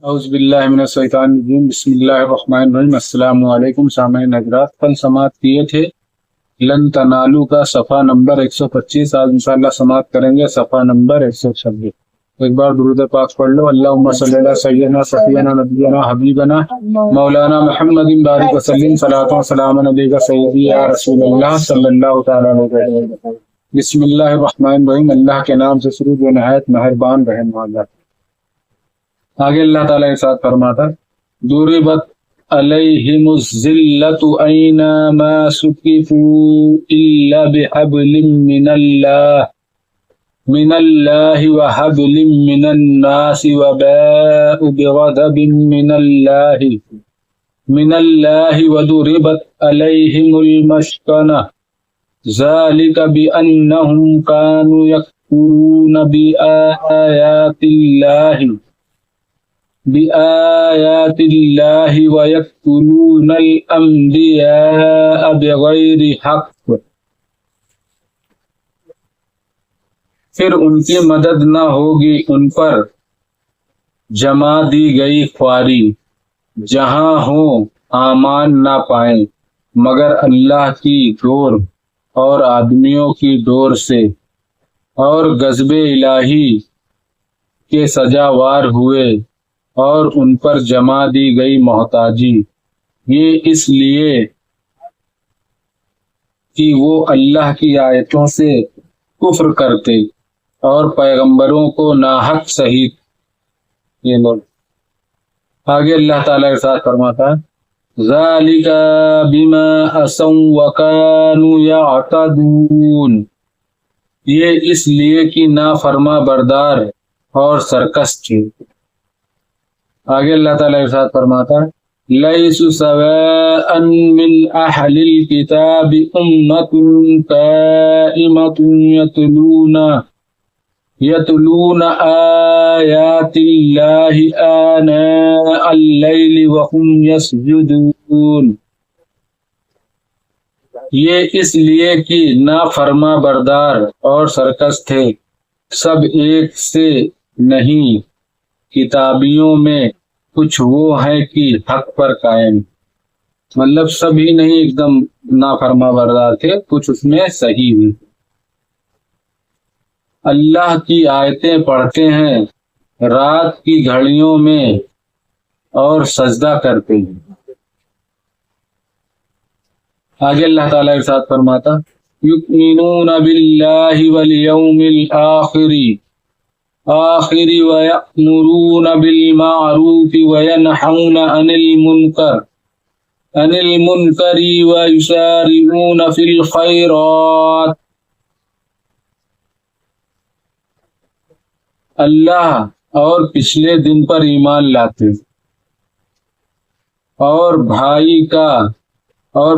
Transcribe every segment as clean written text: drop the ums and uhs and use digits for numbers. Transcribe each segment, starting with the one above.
اعوذ باللہ من الشیطان الرجیم بسم اللہ الرحمن الرحیم السلام علیکم سامعین حضرات، کل سماعت کیے تھے لن تنالو کا صفحہ نمبر 125۔ آج انشاءاللہ سماعت کریں گے صفحہ نمبر 126۔ ایک بار درود پاک پڑھ لو۔ اللہم صلی علی سیدنا صفینا نبینا حبیبنا مولانا محمد بارک وسلم صلاۃ و سلام علیک سیدی یا رسول اللہ صلی اللہ تعالی علیہ وسلم۔ بسم اللہ الرحمن الرحیم، اللہ کے نام سے شروع جو نہایت مہربان رحم والا۔ آگے اللہ تعالیٰ ارشاد فرماتا ضربت علیہم الذلۃ اینما ثقفوا الا بحبل من اللہ وحبل من الناس وباءوا بغضب من اللہ وضربت علیہم المسکنہ ذلک بأنہم کانوا یکفرون بآیات اللہ ویقتلون الانبیاء بغیر حق، پھر ان کی مدد نہ ہوگی ان پر جما دی گئی خواری، جہاں ہوں امان نہ پائیں مگر اللہ کی ڈور اور آدمیوں کی ڈور سے، اور غضب الہی کے سزاوار ہوئے اور ان پر جما دی گئی محتاجی، یہ اس لیے کہ وہ اللہ کی آیتوں سے کفر کرتے اور پیغمبروں کو ناحق صحیح۔ یہ لوگ آگے اللہ تعالیٰ ارشاد فرماتا ذالک بما عصوا وکانوا یعتدون، یہ اس لیے کہ نافرما بردار اور سرکش تھے۔ آگے اللہ تعالیٰ ارشاد فرماتا لیسوا سواء من اہل الکتاب امۃ قائمۃ یتلون آیات اللہ آناء اللیل وہم یسجدون، یہ اس لیے کہ نافرما بردار اور سرکش تھے، سب ایک سے نہیں، کتابیوں میں کچھ وہ ہیں کہ حق پر قائم، مطلب سبھی نہیں ایک دم نافرما بردار تھے، کچھ اس میں صحیح ہوئی۔ اللہ کی آیتیں پڑھتے ہیں رات کی گھڑیوں میں اور سجدہ کرتے ہیں۔ آگے اللہ تعالیٰ ارشاد فرماتا یؤمنون باللہ والیوم الآخر وَيَأْمُرُونَ بِالْمَعْرُوفِ وَيَنْهَوْنَ عَنِ الْمُنْكَرِ وَيُسَارِعُونَ فِي الْخَيْرَاتِ، اللہ اور پچھلے دن پر ایمان لاتے اور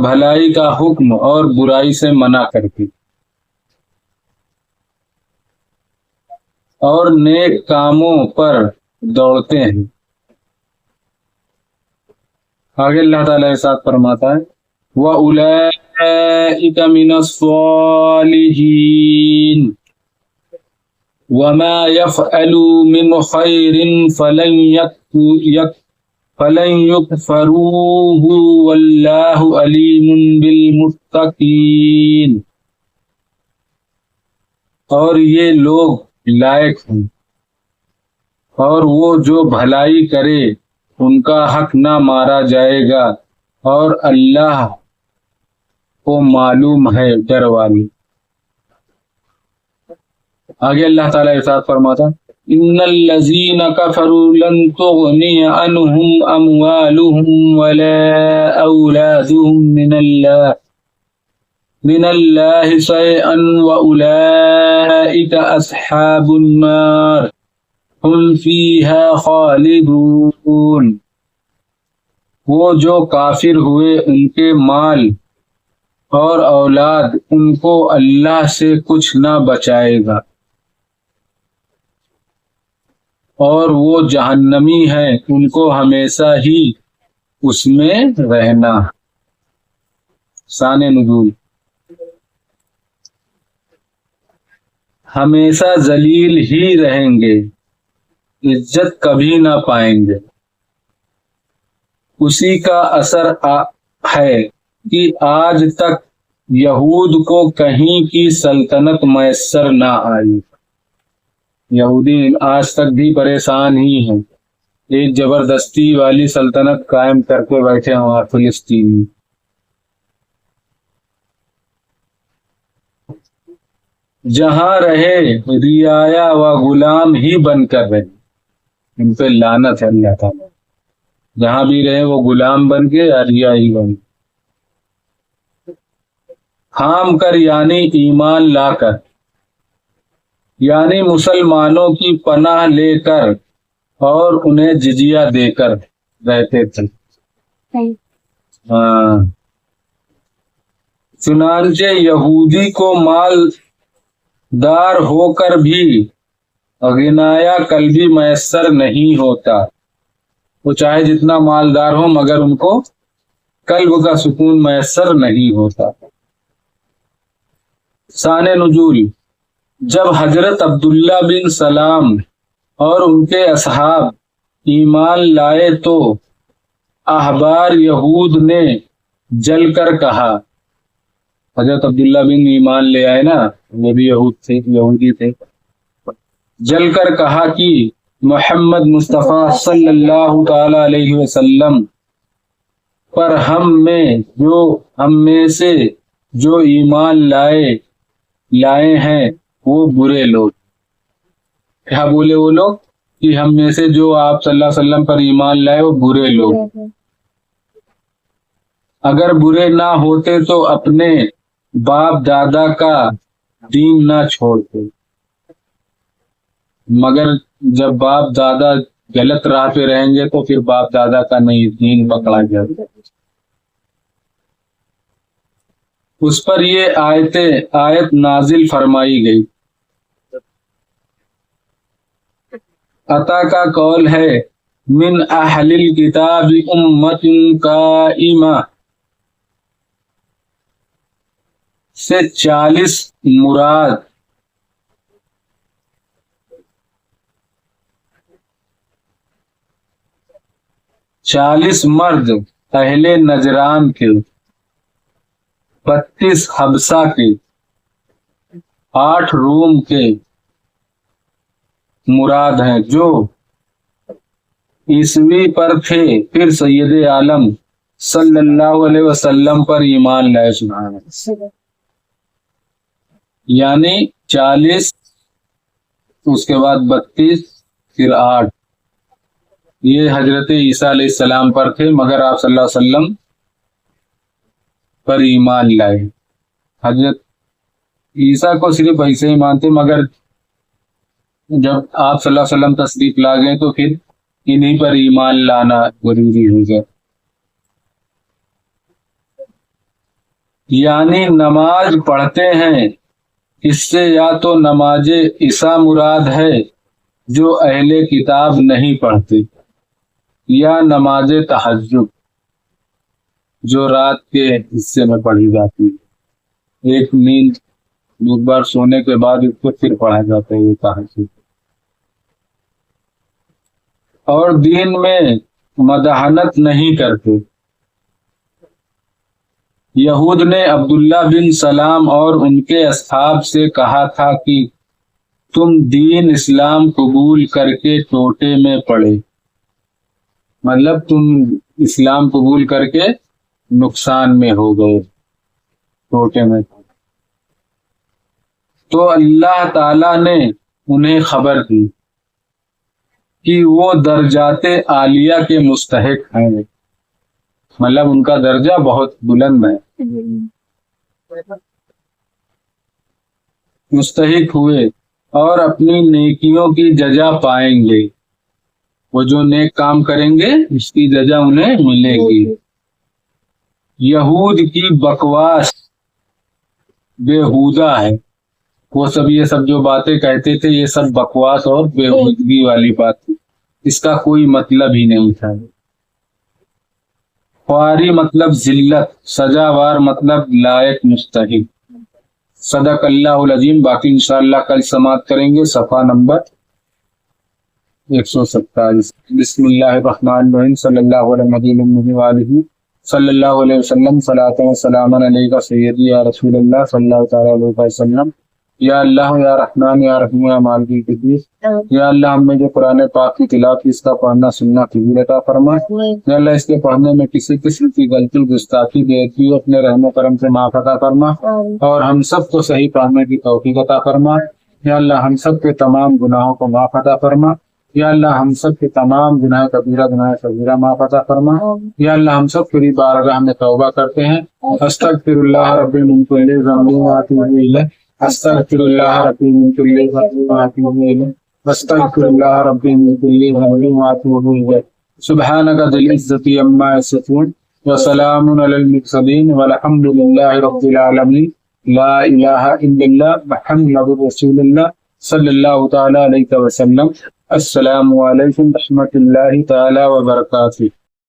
بھلائی کا حکم اور برائی سے منع کرتے اور نیک کاموں پر دوڑتے ہیں۔ آگے اللہ تعالیٰ ارشاد فرماتا ہے وَأُولَئِكَ مِنَ الصَّالِحِينَ وَمَا يَفْعَلُوا مِنْ خَيْرٍ فَلَنْ يُكْفَرُوهُ وَاللَّهُ عَلِيمٌ بِالْمُتَّقِينَ، اور یہ لوگ لائق ہیں، اور وہ جو بھلائی کرے ان کا حق نہ مارا جائے گا، اور اللہ کو معلوم ہے ڈر والی۔ آگے اللہ تعالیٰ ارشاد فرماتا ان الذین کفروا لن تغنی عنہم اموالہم ولا اولادہم من اللہ شیئا وأولئک اصحاب النار ہم فیہا خالدون، وہ جو کافر ہوئے ان کے مال اور اولاد ان کو اللہ سے کچھ نہ بچائے گا، اور وہ جہنمی ہیں، ان کو ہمیشہ ہی اس میں رہنا۔ شان نزول ہمیشہ ذلیل ہی رہیں گے۔ عزت کبھی نہ پائیں گے۔ اسی کا اثر ہے کہ آج تک یہود کو کہیں کی سلطنت میسر نہ آئی۔ یہودی آج تک بھی پریشان ہی ہیں، ایک زبردستی والی سلطنت قائم کر کے بیٹھے ہیں وہاں فلسطین میں۔ جہاں رہے رعایا و غلام ہی بن کر رہے، ان پہ لعنت ہے اللہ تعالیٰ، جہاں بھی رہے وہ غلام بن کے یا رعایا ہی بن کے۔ تھام کر یعنی ایمان لا کر، یعنی مسلمانوں کی پناہ لے کر اور انہیں جزیہ دے کر رہتے تھے۔ ہاں، چنانچہ یہودی کو مال دار ہو کر بھی غنایا قلبی میسر نہیں ہوتا، وہ چاہے جتنا مالدار ہو مگر ان کو قلب کا سکون میسر نہیں ہوتا۔ شان نزول، جب حضرت عبداللہ بن سلام اور ان کے اصحاب ایمان لائے تو احبار یہود نے جل کر کہا، حضرت عبداللہ بن ایمان لے آئے نا، وہ بھی یہودی تھے، جل کر کہا کہ محمد مصطفیٰ صلی اللہ تعالی علیہ وسلم پر ہم میں سے جو ایمان لائے ہیں وہ برے لوگ۔ کیا بولے وہ لوگ؟ کہ ہم میں سے جو آپ صلی اللہ علیہ وسلم پر ایمان لائے وہ برے لوگ، اگر برے نہ ہوتے تو اپنے باپ دادا کا دین نہ چھوڑتے، مگر جب باپ دادا غلط راہ پہ رہیں گے تو پھر باپ دادا کا نہیں دین پکڑا جائے۔ اس پر یہ آیت نازل فرمائی گئی۔ عطا کا قول ہے، من اہل الکتاب امت قائمہ سے 40 مراد 40 مرد اہل نجران کے، 32 حبشہ کے، 8 روم کے مراد ہیں جو عیسوی پر تھے، پھر سید عالم صلی اللہ علیہ وسلم پر ایمان لائے۔ سبحان اللہ، یعنی 40، اس کے بعد 32، پھر 8، یہ حضرت عیسیٰ علیہ السلام پر تھے مگر آپ صلی اللہ علیہ وسلم پر ایمان لائے۔ حضرت عیسیٰ کو صرف ایسے ہی مانتے، مگر جب آپ صلی اللہ علیہ وسلم تشریف لا گئے تو پھر انہی پر ایمان لانا ضروری ہو گیا۔ یعنی نماز پڑھتے ہیں، اس سے یا تو نماز عشاء مراد ہے جو اہل کتاب نہیں پڑھتے، یا نماز تہجد جو رات کے حصے میں پڑھی جاتی ہے، ایک نیند ایک بار سونے کے بعد اس کو پھر پڑھا جاتا ہے، یہ تہجد۔ اور دین میں مداحنت نہیں کرتے۔ یہود نے عبداللہ بن سلام اور ان کے اصحاب سے کہا تھا کہ تم دین اسلام قبول کر کے ٹوٹے میں پڑے، مطلب تم اسلام قبول کر کے نقصان میں ہو گئے، ٹوٹے میں۔ تو اللہ تعالی نے انہیں خبر دی کہ وہ درجات عالیہ کے مستحق ہیں، مطلب ان کا درجہ بہت بلند ہے، مستحق ہوئے اور اپنی نیکیوں کی جزا پائیں گے۔ وہ جو نیک کام کریں گے اس کی جزا انہیں ملے گی۔ یہود کی بکواس بےہودہ ہے، وہ سب یہ سب جو باتیں کہتے تھے یہ سب بکواس اور بےہودگی والی بات تھی، اس کا کوئی مطلب ہی نہیں تھا۔ خواری مطلب ذلت، سزاوار مطلب لائق مستحق۔ صدق اللہ العظیم۔ باقی انشاءاللہ کل سماعت کریں گے، صفحہ نمبر 127 بسم اللہ الرحمن الرحیم صلی اللہ علیہ نبی وآلہ صلی اللہ علیہ وسلم صلاۃ و سلام علیک سیدی یا رسول اللہ صلی اللہ تعالی علیہ وسلم یا اللہ یا رحمان یا رحیم یا مالک القدوس یا اللہ ہم نے جو قرآن پاک کی تلاوت کی اس کا پڑھنا سننا قبول عطا فرما یا اللہ اس کے پڑھنے میں کسی قسم کی غلطی گستاخی بے ادبی اپنے رحم و کرم سے معاف عطا فرما اور ہم سب کو صحیح پڑھنے کی توفیق عطا فرما یا اللہ ہم سب کے تمام گناہوں کو معاف عطا فرما یا اللہ ہم سب کے تمام گناہ کبیرہ گناہ صغیرہ معاف عطا فرما یا اللہ ہم سب تیری بارگاہ میں توبہ کرتے ہیں استغفر اللہ ربی من کل ذنب واتوب الیہ استغفر اللہ ربی من کل ذنب واتوب الیہ استغفر اللہ ربی من کل ذنب واتوب الیہ سبحانک ذی العزۃ عما یصفون وسلام علی المرسلین والحمد للہ رب العالمین لا الہ الا اللہ محمد رسول اللہ صلی اللہ تعالی علیہ وسلم۔ السلام علیکم ورحمۃ اللہ تعالی وبرکاتہ۔